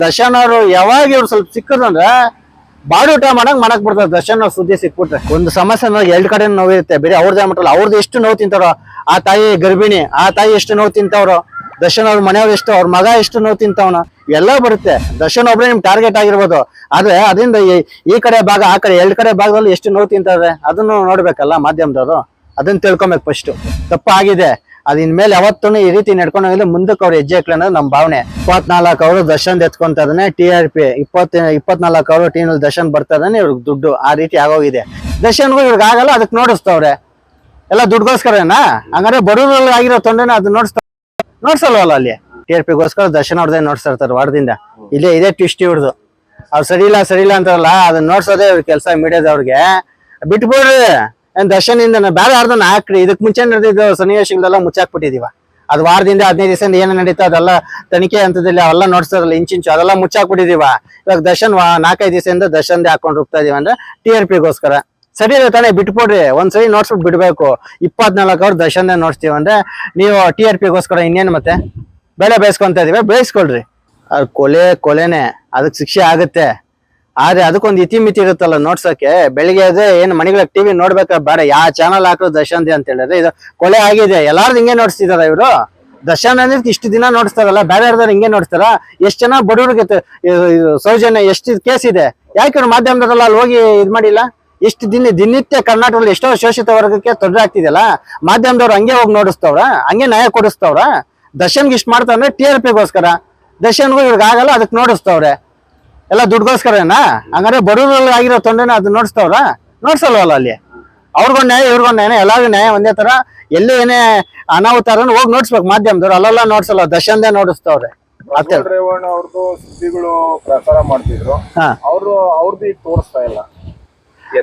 ದರ್ಶನ್ ಅವರು ಯಾವಾಗ ಇವ್ರು ಸ್ವಲ್ಪ ಸಿಕ್ಕದಂದ್ರ ಬಾಡಿ ಊಟ ಮಾಡಕ್ ಬಿಡ್ತಾರೆ. ದರ್ಶನ್ ಅವ್ರ ಸುದ್ದಿ ಸಿಕ್ಬಿಟ್ರೆ ಒಂದು ಸಮಸ್ಯೆ ಎರಡ್ ಕಡೆ ನೋವಿರುತ್ತೆ. ಬೇರೆ ಅವ್ರದ್ದು ಮಟ್ಟಲ್ಲ, ಅವ್ರದ್ದು ಎಷ್ಟು ನೋವು ತಿಂತಾರೋ, ಆ ತಾಯಿ ಗರ್ಭಿಣಿ, ಆ ತಾಯಿ ಎಷ್ಟು ನೋವು ತಿಂತವ್ರು, ದರ್ಶನ್ ಅವ್ರ ಮನೆಯವ್ರು ಎಷ್ಟು, ಅವ್ರ ಮಗ ಎಷ್ಟು ನೋವು ತಿಂತವನ, ಎಲ್ಲ ಬರುತ್ತೆ. ದರ್ಶನ್ ಒಬ್ರೆ ನಿಮ್ ಟಾರ್ಗೆಟ್ ಆಗಿರ್ಬೋದು, ಆದ್ರೆ ಅದರಿಂದ ಈ ಕಡೆ ಭಾಗ ಆ ಕಡೆ ಎರಡ್ ಕಡೆ ಭಾಗದಲ್ಲಿ ಎಷ್ಟು ನೋವು ತಿಂತಾರೆ ಅದನ್ನು ನೋಡ್ಬೇಕಲ್ಲ ಮಾಧ್ಯಮದವರು. ಅದನ್ನ ತಿಳ್ಕೊಬೇಕು ಫಸ್ಟ್. ತಪ್ಪಾಗಿದೆ, ಅದಿನ್ ಮೇಲೆ ಯಾವತ್ತೂ ಈ ರೀತಿ ನಡ್ಕೊಂಡೋಗಿದ್ರೆ ಮುಂದಕ್ಕೆ ಅವ್ರು ಹೆಜ್ಜೆ ಹಾಕ್ಲಿ ಅನ್ನೋದು ನಮ್ಮ ಭಾವನೆ. 24 ಅವರು ದರ್ಶನ್ ಎತ್ಕೊಂತ ಇದಾನೆ, TRP 24 ಅವರು ಟೀಮ್ ದರ್ಶನ್ ಬರ್ತಾ ಇದಾನೆ, ಇವ್ರಿಗೆ ದುಡ್ಡು ಆ ರೀತಿ ಆಗೋಗಿದೆ. ದರ್ಶನ್ಗೂ ಇವ್ರಿಗೆ ಆಗಲ್ಲ, ಅದಕ್ಕೆ ನೋಡಿಸ್ತವ್ರೆ ಎಲ್ಲ ದುಡ್ಗೋಸ್ಕರನಾ. ಹಂಗಾರೆ ಬಡವ್ರಲ್ಲಿ ಆಗಿರೋ ತೊಂದ್ರೆನ ಅದು ನೋಡ್ಸಲ್ವಲ್ಲ ಅಲ್ಲಿ. TRPಗೋಸ್ಕರ ದರ್ಶನ್ ಅವ್ರದೇ ನೋಡ್ಸ್ತಾ ಇರ್ತಾರೆ ವಾರದಿಂದ. ಇದೇ ಟ್ವಿಸ್ಟ್ ಇವ್ರದ್ದು. ಅವ್ರು ಸರಿ ಇಲ್ಲ ಅಂತಾರಲ್ಲ, ಅದನ್ನ ನೋಡ್ಸೋದೇ ಇವ್ರ ಕೆಲಸ. ಮೀಡಿಯಾದವ್ರಿಗೆ ಬಿಟ್ಬಿಡ್ರಿ, ದರ್ಶನ್ ಇಂದ ಬೇರೆ ಯಾರ್ದನ್ನ ಹಾಕ್ರಿ. ಇದಕ್ ಮುಂಚೆ ನಡೆದಿದ್ದು ಸನ್ನಿವೇಶಗಳೆಲ್ಲ ಮುಚ್ಚಾಕ್ಬಿಟ್ಟಿದೀವ. ಅದು ವಾರದಿಂದ 15 ದಿವಸದಿಂದ ಏನ ನಡೀತಾ ಅದೆಲ್ಲ ತನಿಖೆ ಹಂತದಲ್ಲಿ ಅವೆಲ್ಲ ನೋಡ್ತಾರಲ್ಲ ಇಂಚಿಂಚು, ಅದೆಲ್ಲ ಮುಚ್ಚಾಕ್ಬಿಟ್ಟಿದೀವ. ಇವಾಗ ದರ್ಶನ್ 4-5 ದಿವಸದಿಂದ ದರ್ಶನ್ದೇ ಹಾಕೊಂಡು ಹೋಗ್ತಾ ಇದೀವಿ ಅಂದ್ರೆ TRPಗೋಸ್ಕರ. ಸರಿ ಇದೆ ತಾನೇ, ಬಿಟ್ಬಿಡ್ರಿ. ಒಂದ್ಸರಿ ನೋಡ್ಸ್ಬಿಟ್ಟು ಬಿಡ್ಬೇಕು. 24 ಅವ್ರು ದರ್ಶನ್ದೇ ನೋಡ್ಸ್ತೀವಿ ಅಂದ್ರೆ ನೀವು TRPಗೋಸ್ಕರ ಇನ್ನೇನು ಮತ್ತೆ ಬೆಳೆ ಬೇಯಿಸ್ಕೊಂತ ಇದೀವಿ, ಬೇಯಿಸ್ಕೊಳ್ರಿ. ಕೊಲೆನೆ, ಅದಕ್ಕೆ ಶಿಕ್ಷೆ ಆಗುತ್ತೆ. ಆದ್ರೆ ಅದಕ್ಕೊಂದು ಇತಿಮಿತಿ ಇರುತ್ತಲ್ಲ ನೋಡ್ಸಕ್ಕೆ. ಬೆಳಿಗ್ಗೆ ಅದೇ ಏನ್ ಮನೆಗಳ ಟಿವಿ ನೋಡ್ಬೇಕ ಬೇಡ, ಯಾವ ಚಾನಲ್ ಹಾಕೋದು ದರ್ಶನ್ದೇ ಅಂತ ಹೇಳಿದ್ರೆ ಇದು ಕೊಲೆ ಆಗಿದೆ. ಎಲ್ಲಾರ್ದು ಹಿಂಗೆ ನೋಡ್ಸ್ತಿದಾರ ಇವ್ರು. ದರ್ಶನ್ ಅಂದ್ರೆ ಇಷ್ಟು ದಿನ ನೋಡಿಸ್ತಾರಲ್ಲ, ಬೇರೆ ಯಾರ್ದಾರು ಹಿಂಗೆ ನೋಡ್ತಾರ? ಎಷ್ಟ್ ಜನ ಬಡವ್ರಿಗೆ ಸೌಜನ್ಯ ಎಷ್ಟು ಕೇಸ್ ಇದೆ, ಯಾಕೆ ಮಾಧ್ಯಮದಲ್ಲ ಅಲ್ಲಿ ಹೋಗಿ ಇದ್ ಮಾಡಿಲ್ಲ? ಎಷ್ಟು ದಿನನಿತ್ಯ ಕರ್ನಾಟಕದಲ್ಲಿ ಎಷ್ಟೋ ಶೋಷಿತ ವರ್ಗಕ್ಕೆ ತೊಂದರೆ ಆಗ್ತಿದೆಯಲ್ಲ, ಮಾಧ್ಯಮದವ್ರು ಹಂಗೆ ಹೋಗಿ ನೋಡಿಸ್ತವ್ರ, ಹಂಗೆ ನ್ಯಾಯ ಕೊಡಿಸ್ತವ್ರ. ದರ್ಶನ್ಗೆ ಇಷ್ಟು ಮಾಡ್ತಾವ್ರೆ TRPಗೋಸ್ಕರ, ದರ್ಶನ್ಗೂ ಇವ್ರಿಗೆ ಆಗಲ್ಲ, ಅದಕ್ಕೆ ನೋಡಿಸ್ತವ್ರೆ ಎಲ್ಲ ದುಡ್ಗೋಸ್ಕರನಾ. ಹಂಗಾರೆ ಬಡವ್ರಲ್ಲಿ ಆಗಿರೋ ತೊಂದ್ರೆನ ಅದು ನೋಡ್ಸಲ್ವಲ್ಲ ಅಲ್ಲಿ. ಅವ್ರಿಗೊಂದು ನ್ಯಾಯ, ಇವ್ರಿಗೊಂದು ನ್ಯಾಯ, ಎಲ್ಲಾರ್ಗು ನ್ಯಾಯ ಒಂದೇ ತರ. ಎಲ್ಲಿ ಏನೇ ಅನಾಹುತ ಹೋಗಿ ನೋಡ್ಸ್ಬೇಕು ಮಾಧ್ಯಮದವ್ರು, ಅಲ್ಲೆಲ್ಲ ನೋಡ್ಸಲ್ಲ, ದರ್ಶನ್ದೇ ನೋಡಿಸ್ತವ್ರೆ. ಅವ್ರದ್ದು ಸುದ್ದಿಗಳು ಪ್ರಸಾರ ಮಾಡ್ತಿದ್ರು, ಅವ್ರದ್ದು ಈಗ ತೋರಿಸ್ತಾ ಇಲ್ಲ.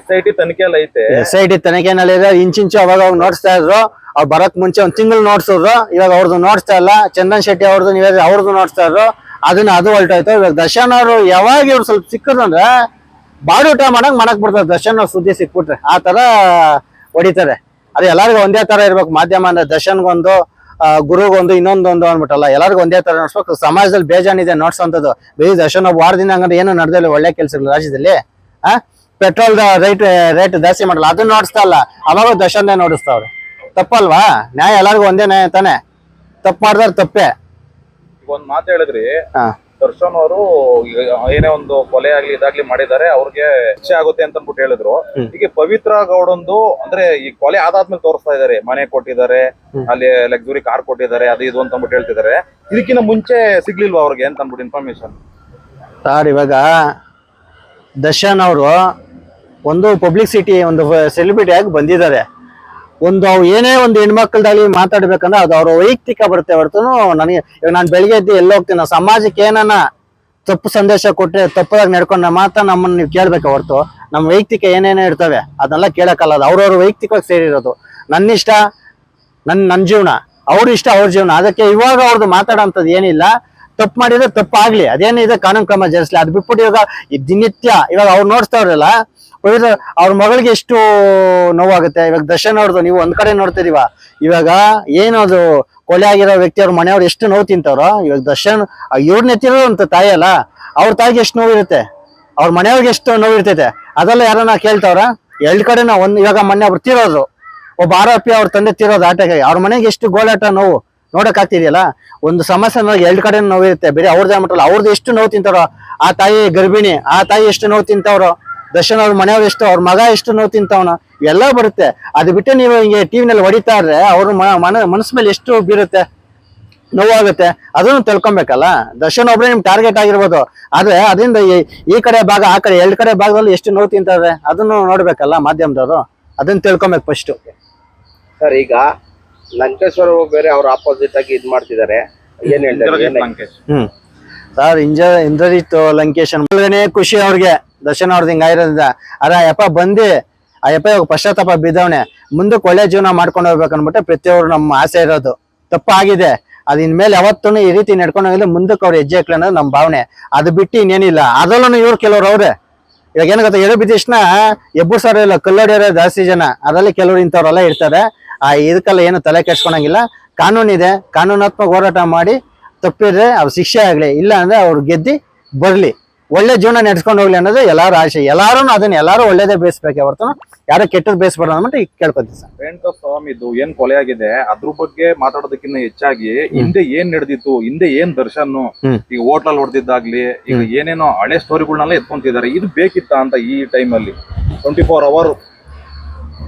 SIT ತನಿಖೆ ಎಲ್ಲ ಐತೆ, SIT ತನಿಖೆನಲ್ಲಿ ಇಂಚಿಂಚು ಅವಾಗ ನೋಡ್ಸ್ತಾ ಇದ್ರು. ಅವ್ರು ಬರಕ್ ಮುಂಚೆ 1 ತಿಂಗಳು ನೋಡ್ಸಿದ್ರು, ಇವಾಗ ಅವ್ರದ್ದು ನೋಡ್ಸ್ತಾ ಇಲ್ಲ. ಚಂದನ್ ಶೆಟ್ಟಿ ಅವ್ರದ್ದು ನೋಡ್ಸ್ತಾ ಇದ್ರು, ಅದು ಹೊಲ್ಟೋಯ್ತು. ಇವಾಗ ದರ್ಶನ್ ಅವರು ಯಾವಾಗ ಇವ್ರು ಸ್ವಲ್ಪ ಸಿಕ್ಕದಂದ್ರೆ ಬಾಡಿ ಊಟ ಮಾಡಕ್ ಬಿಡ್ತಾರೆ. ದರ್ಶನ್ ಅವ್ರ ಸುದ್ದಿ ಸಿಕ್ಬಿಟ್ರೆ ಆ ತರ ಹೊಡಿತಾರೆ. ಅದು ಎಲ್ಲರಿಗೂ ಒಂದೇ ತರ ಇರ್ಬೇಕು ಮಾಧ್ಯಮ ಅಂದ್ರೆ. ದರ್ಶನ್ಗೊಂದು, ಗುರುಗೊಂದು, ಇನ್ನೊಂದೊಂದು ಅಂದ್ಬಿಟ್ಟಲ್ಲ, ಎಲ್ಲರಿಗೂ ಒಂದೇ ತರ ನೋಡ್ಸ್ಬೇಕು. ಸಮಾಜದಲ್ಲಿ ಬೇಜಾನಿದೆ ನೋಡ್ಸೋಂಥದ್ದು. ದರ್ಶನ್ ಒಬ್ಬ ವಾರದಿಂದ ಹಂಗಂದ್ರೆ ಏನು ನಡೆದಿಲ್ಲ ಒಳ್ಳೆ ಕೆಲ್ಸಗಳು ರಾಜ್ಯದಲ್ಲಿ. ಪೆಟ್ರೋಲ್ ರೇಟ್ ಜಾಸ್ತಿ ಮಾಡಲ್ಲ, ಅದನ್ನ ನೋಡಿಸ್ತಾ ಇಲ್ಲ. ಅವಾಗ ದರ್ಶನ್ದೇ ನೋಡಿಸ್ತಾವ್ರೆ. ತಪ್ಪಲ್ವಾ? ನ್ಯಾಯ ಎಲ್ಲರಿಗೂ ಒಂದೇ ನ್ಯಾಯ ತಾನೆ. ತಪ್ಪು ಮಾಡಿದ್ರೆ ತಪ್ಪೇ. ಒಂದ್ ಮಾತು ಹೇಳಿದ್ರಿ, ದರ್ಶನ್ ಅವರು ಏನೇ ಒಂದು ಕೊಲೆ ಆಗ್ಲಿ ಇದಾಗ್ಲಿ ಮಾಡಿದ್ದಾರೆ, ಅವ್ರಿಗೆ ಶಿಕ್ಷೆ ಆಗುತ್ತೆ ಅಂತ ಅಂದ್ಬಿಟ್ಟು ಹೇಳಿದ್ರು. ಈಗ ಪವಿತ್ರ ಗೌಡಂದು ಅಂದ್ರೆ ಈ ಕೊಲೆ ಆದಾದ್ಮೇಲೆ ತೋರಿಸ್ತಾ ಇದಾರೆ, ಮನೆ ಕೊಟ್ಟಿದ್ದಾರೆ, ಅಲ್ಲಿ ಲಕ್ಸುರಿ ಕಾರ್ ಕೊಟ್ಟಿದ್ದಾರೆ, ಅದು ಇದು ಅಂತ ಅಂದ್ಬಿಟ್ಟು ಹೇಳ್ತಿದ್ದಾರೆ. ಇದಕ್ಕಿಂತ ಮುಂಚೆ ಸಿಗ್ಲಿಲ್ವಾ ಅವ್ರಿಗೆ ಅಂತ ಅಂದ್ಬಿಟ್ಟು ಇನ್ಫಾರ್ಮೇಶನ್? ಸರ್, ಇವಾಗ ದರ್ಶನ್ ಅವರು ಒಂದು ಪಬ್ಲಿಸಿಟಿ, ಒಂದು ಸೆಲೆಬ್ರಿಟಿ ಆಗಿ ಬಂದಿದ್ದಾರೆ. ಅವು ಏನೇ ಒಂದು ಹೆಣ್ಮಕ್ಳದಾಗಿ ಮಾತಾಡ್ಬೇಕಂದ್ರೆ ಅದು ಅವ್ರ ವೈಯಕ್ತಿಕ ಬರುತ್ತೆ ಹೊರತು ನನಗೆ. ಇವಾಗ ನಾನು ಬೆಳಿಗ್ಗೆ ಎದ್ದು ಎಲ್ಲ ಹೋಗ್ತೀನಿ, ನಾವು ಸಮಾಜಕ್ಕೆ ಏನನ್ನ ತಪ್ಪು ಸಂದೇಶ ಕೊಟ್ಟರೆ, ತಪ್ಪದಾಗ ನಡ್ಕೊಂಡ ಮಾತ್ರ ನಮ್ಮನ್ನು ನೀವು ಕೇಳ್ಬೇಕು ಹೊರತು ನಮ್ಮ ವೈಯಕ್ತಿಕ ಏನೇನೇ ಇರ್ತವೆ ಅದನ್ನೆಲ್ಲ ಕೇಳಕ್ಕಲ್ಲ. ಅದು ಅವ್ರವ್ರ ವೈಯಕ್ತಿಕವಾಗಿ ಸೇರಿರೋದು. ನನ್ನ ಇಷ್ಟ, ನನ್ನ ಜೀವನ, ಅವ್ರ ಇಷ್ಟ ಅವ್ರ ಜೀವನ. ಅದಕ್ಕೆ ಇವಾಗ ಅವ್ರದ್ದು ಮಾತಾಡೋಂಥದ್ದು ಏನಿಲ್ಲ. ತಪ್ಪು ಮಾಡಿದ್ರೆ ತಪ್ಪಾಗ್ಲಿ, ಅದೇನಿದೆ ಕಾನೂನು ಕ್ರಮ ಜರುಗಿಸ್ಲಿ. ಅದು ಬಿಟ್ಬಿಟ್ಟು ಇವಾಗ ದಿನನಿತ್ಯ ಇವಾಗ ಅವ್ರು ನೋಡ್ತಾವ್ರಲ್ಲ, ಅವ್ರ ಮಗಳಿಗೆ ಎಷ್ಟು ನೋವಾಗುತ್ತೆ. ಇವಾಗ ದರ್ಶನ್ ಅವ್ರದ್ದು ನೀವು ಒಂದ್ ಕಡೆ ನೋಡ್ತಿದೀವ, ಇವಾಗ ಏನದು ಕೊಲೆ ಆಗಿರೋ ವ್ಯಕ್ತಿ ಅವ್ರ ಮನೆಯವ್ರು ಎಷ್ಟು ನೋವು ತಿಂತವ್ರೋ, ಇವಾಗ ದರ್ಶನ್ ಇವ್ರನ್ನ ಎತ್ತಿರೋ ಅಂತ ತಾಯಿ ಅಲ್ಲ, ಅವ್ರ ತಾಯಿಗೆ ಎಷ್ಟು ನೋವು ಇರುತ್ತೆ, ಅವ್ರ ಮನೆಯವ್ರಿಗೆ ಎಷ್ಟು ನೋವು ಇರ್ತೈತೆ. ಅದೆಲ್ಲ ಯಾರನ್ನ ಕೇಳ್ತವ್ರ? ಎರಡ್ ಕಡೆನ ಇವಾಗ ಮೊನ್ನೆ ಅವ್ರು ತೀರೋದ್ರು, ಒಬ್ಬ ಆರೋಪಿ ಅವ್ರ ತಂದೆ ತೀರೋದು ಆಟಕ್ಕೆ, ಅವ್ರ ಮನೆಗೆ ಎಷ್ಟು ಗೋಳಾಟ ನೋವು ನೋಡಕ್ ಆಗ್ತಿದೆಯಲ್ಲ. ಒಂದು ಸಮಸ್ಯೆ ಎರಡ್ ಕಡೆ ನೋವು ಇರುತ್ತೆ. ಬೇರೆ ಅವ್ರದ್ದೇ ಮಟ್ಟಲ್ಲ, ಅವ್ರದ್ದು ಎಷ್ಟು ನೋವು ತಿಂತಾರೋ, ಆ ತಾಯಿ ಗರ್ಭಿಣಿ, ಆ ತಾಯಿ ಎಷ್ಟು ನೋವು ತಿಂತವ್ರು, ದರ್ಶನ್ ಅವ್ರ ಮನೆಯವ್ರು ಎಷ್ಟು, ಅವ್ರ ಮಗ ಎಷ್ಟು ನೋವು ತಿಂತವನ, ಎಲ್ಲ ಬರುತ್ತೆ. ಅದು ಬಿಟ್ಟು ನೀವು ಹಿಂಗೆ ಟಿವಿನಲ್ಲಿ ಹೊಡಿತಾ ಇದ್ರೆ ಅವ್ರ ಮನಸ್ಸು ಮೇಲೆ ಎಷ್ಟು ಬೀರುತ್ತೆ, ನೋವಾಗುತ್ತೆ. ಅದನ್ನು ತಿಳ್ಕೊಬೇಕಲ್ಲ. ದರ್ಶನ್ ಒಬ್ರೆ ನಿಮ್ ಟಾರ್ಗೆಟ್ ಆಗಿರ್ಬೋದು, ಆದ್ರೆ ಅದರಿಂದ ಈ ಕಡೆ ಭಾಗ ಆ ಕಡೆ ಎರಡ್ ಕಡೆ ಭಾಗದಲ್ಲಿ ಎಷ್ಟು ನೋವು ತಿಂತಾರೆ ಅದನ್ನು ನೋಡ್ಬೇಕಲ್ಲ ಮಾಧ್ಯಮದವರು. ಅದನ್ನ ತಿಳ್ಕೊಬೇಕು ಫಸ್ಟ್. ಸರ್, ಈಗ ಲಂಕೇಶ್ವರ ಬೇರೆ ಅವ್ರ ಆಪೋಸಿಟ್ ಆಗಿ ಇದ್ ಮಾಡ್ತಿದ್ದಾರೆ, ಏನ್ ಹೇಳ್ತಾರೆ? ಸರ್, ಇಂದ್ರಜಿತ್ ಲಂಕೇಶ್ ಖುಷಿ ಅವ್ರಿಗೆ ದರ್ಶನ್ ಅವ್ರದ್ದು ಹಿಂಗಾಗಿರೋದ್ರಿಂದ. ಯಪ್ಪ ಬಂದು ಆ ಯಪ್ಪ ಇವಾಗ ಪಶ್ಚಾತ್ತಾಪ ಬಿದ್ದವನೆ, ಮುಂದಕ್ಕೆ ಒಳ್ಳೆ ಜೀವನ ಮಾಡ್ಕೊಂಡು ಹೋಗ್ಬೇಕು ಅನ್ಬಿಟ್ಟು ಪ್ರತಿಯೊಬ್ರು ನಮ್ಮ ಆಸೆ ಇರೋದು. ತಪ್ಪಾಗಿದೆ, ಅದ್ ಇನ್ಮೇಲೆ ಯಾವತ್ತೂ ಈ ರೀತಿ ನಡ್ಕೊಂಡು ಹೋಗಿಲ್ಲ, ಮುಂದಕ್ಕೆ ಅವ್ರು ಹೆಜ್ಜೆ ಹಾಕ್ಲಿ ಅನ್ನೋದು ನಮ್ಮ ಭಾವನೆ. ಅದು ಬಿಟ್ಟು ಇನ್ನೇನಿಲ್ಲ. ಅದರಲ್ಲೂ ಇವ್ರು ಕೆಲವ್ರು ಅವ್ರೆ, ಇವಾಗ ಏನ ಗೊತ್ತಾ, ಎಡು ಬಿದ್ದಿಷ್ಟನ ಎಬ್ಬರು ಸಾವಿರ ಇಲ್ಲ, ಕಲ್ಲೊಡಿಯೋರ ಜಾಸ್ತಿ ಜನ, ಅದರಲ್ಲಿ ಕೆಲವ್ರು ಇಂಥವ್ರೆಲ್ಲ ಇರ್ತಾರೆ. ಇದಕ್ಕೆಲ್ಲ ಏನು ತಲೆ ಕೆಡ್ಸ್ಕೊಳಂಗಿಲ್ಲ. ಕಾನೂನಿದೆ, ಕಾನೂನಾತ್ಮಕ ಹೋರಾಟ ಮಾಡಿ ತಪ್ಪಿದ್ರೆ ಅವ್ರ ಶಿಕ್ಷೆ ಆಗ್ಲಿ, ಇಲ್ಲ ಅಂದ್ರೆ ಅವ್ರು ಗೆದ್ದಿ ಬರ್ಲಿ, ಒಳ್ಳೆ ಜೀವನ ನಡೆಸ್ಕೊಂಡು ಹೋಗ್ಲಿ ಅನ್ನೋದು ಎಲ್ಲಾರು ಆಶೆ. ಎಲ್ಲಾರು ಒಳ್ಳೇದೇ ಬೇಯಿಸ್ಬೇಕೆ ಹೊರತು ಯಾರೋ ಕೆಟ್ಟದ್ ಬೇಯಿಸ್ಬಾರ್ದು ಅಂದ್ಬಿಟ್ಟು ಈಗ ಕೇಳ್ಕೊತೀವಿ ಸರ್. ರೇಣುಕಾ ಸ್ವಾಮಿದು ಏನ್ ಕೊಲೆ ಆಗಿದೆ ಅದ್ರ ಬಗ್ಗೆ ಮಾತಾಡೋದಕ್ಕಿಂತ ಹೆಚ್ಚಾಗಿ ಹಿಂದೆ ಏನ್ ನಡೆದಿತ್ತು, ಹಿಂದೆ ಏನ್ ದರ್ಶನ್ ಈಗ ಹೋಟ್ಲಲ್ಲಿ ಹೊಡೆದಿದ್ದಾಗ್ಲಿ, ಈಗ ಏನೇನೋ ಹಳೆ ಸ್ಟೋರಿಗಳನ್ನೆಲ್ಲ ಎತ್ಕೊಂತಿದ್ದಾರೆ. ಇದು ಬೇಕಿತ್ತ ಅಂತ ಈ ಟೈಮಲ್ಲಿ 24 hours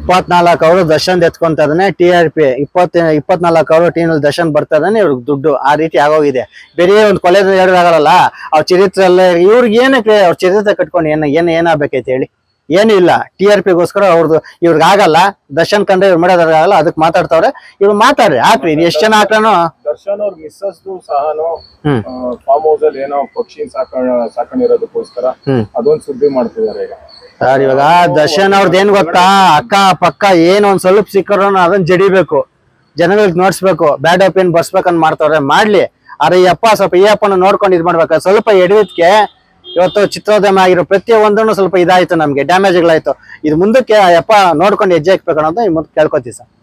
24 ಅವರು ದರ್ಶನ್ ಎತ್ಕೊಂತ ಇದಾನೆ, TRP 24 ಅವರು ಟೀನಲ್ಲಿ ದರ್ಶನ್ ಬರ್ತಾ ಇದಾನೆ, ಇವ್ರಿಗೆ ದುಡ್ಡು ಆ ರೀತಿ ಆಗೋಗಿದೆ. ಬೇರೆ ಒಂದು ಕೊಲೆ ಹೇಳೋದಾಗಲ್ಲ, ಅವ್ರ ಚರಿತ್ರೆ ಎಲ್ಲ ಇವ್ರಿಗೆ ಏನಕ್ಕೆ ಅವ್ರ ಚರಿತ್ರೆ ಕಟ್ಕೊಂಡು ಏನಾಗಬೇಕೈತೆ ಹೇಳಿ? ಏನು ಇಲ್ಲ. TRPಗೋಸ್ಕರ ಇವ್ರಿಗೆ ಆಗಲ್ಲ, ದರ್ಶನ್ ಕಂಡ್ರೆ ಇವ್ರು ಮಾಡೋದಾಗಲ್ಲ, ಅದಕ್ಕೆ ಮಾತಾಡ್ತಾವ್ರೆ. ಇವ್ರು ಮಾತಾಡ್ರಿ, ಹಾಕ್ರಿ, ಎಷ್ಟು ಜನ ಹಾಕ್ರನು. ದರ್ಶನ್ ಅವ್ರ ಮಿಸ್ಸಸ್ ಸಹನು ಫಾರ್ಮ್ ಹೌಸ್ ಅಲ್ಲಿ ಏನೋ ಪಕ್ಷಿ ಸಾಕೊಂಡಿರೋದಕ್ಕೋಸ್ಕರ ಅದೊಂದು ಸುದ್ದಿ ಮಾಡ್ತಿದ್ದಾರೆ ಈಗ. ಸರ್ ಇವಾಗ ದರ್ಶನ್ ಅವ್ರದ್ದು ಏನ್ ಗೊತ್ತಾ, ಅಕ್ಕ ಪಕ್ಕ ಏನ್ ಒಂದ್ ಸ್ವಲ್ಪ ಸಿಕ್ಕರು ಅದನ್ನ ಜಡಿಬೇಕು, ಜನಗಳಿಗೆ ನೋಡ್ಸ್ಬೇಕು, ಬ್ಯಾಡ್ ಒಪಿನಿಯನ್ ಬರ್ಸ್ಬೇಕಂತ ಮಾಡ್ತಾವ್ರೆ, ಮಾಡ್ಲಿ. ಆದ್ರೆ ಈ ಅಪ್ಪನ ನೋಡ್ಕೊಂಡು ಇದ್ ಮಾಡ್ಬೇಕು. ಸ್ವಲ್ಪ ಎಡವಿದ್ಕೆ ಇವತ್ತು ಚಿತ್ರೋದ್ಯಮ ಆಗಿರೋ ಪ್ರತಿಯೊಂದನ್ನು ಸ್ವಲ್ಪ ಇದಾಯ್ತು, ನಮ್ಗೆ ಡ್ಯಾಮೇಜ್ಗಳಾಯ್ತು. ಇದು ಮುಂದಕ್ಕೆ ನೋಡ್ಕೊಂಡು ಹೆಜ್ಜೆ ಹಾಕ್ಬೇಕು ಅನ್ನೋದು ಮುಂದೆ ಕೇಳ್ಕೊತೀವಿ ಸರ್.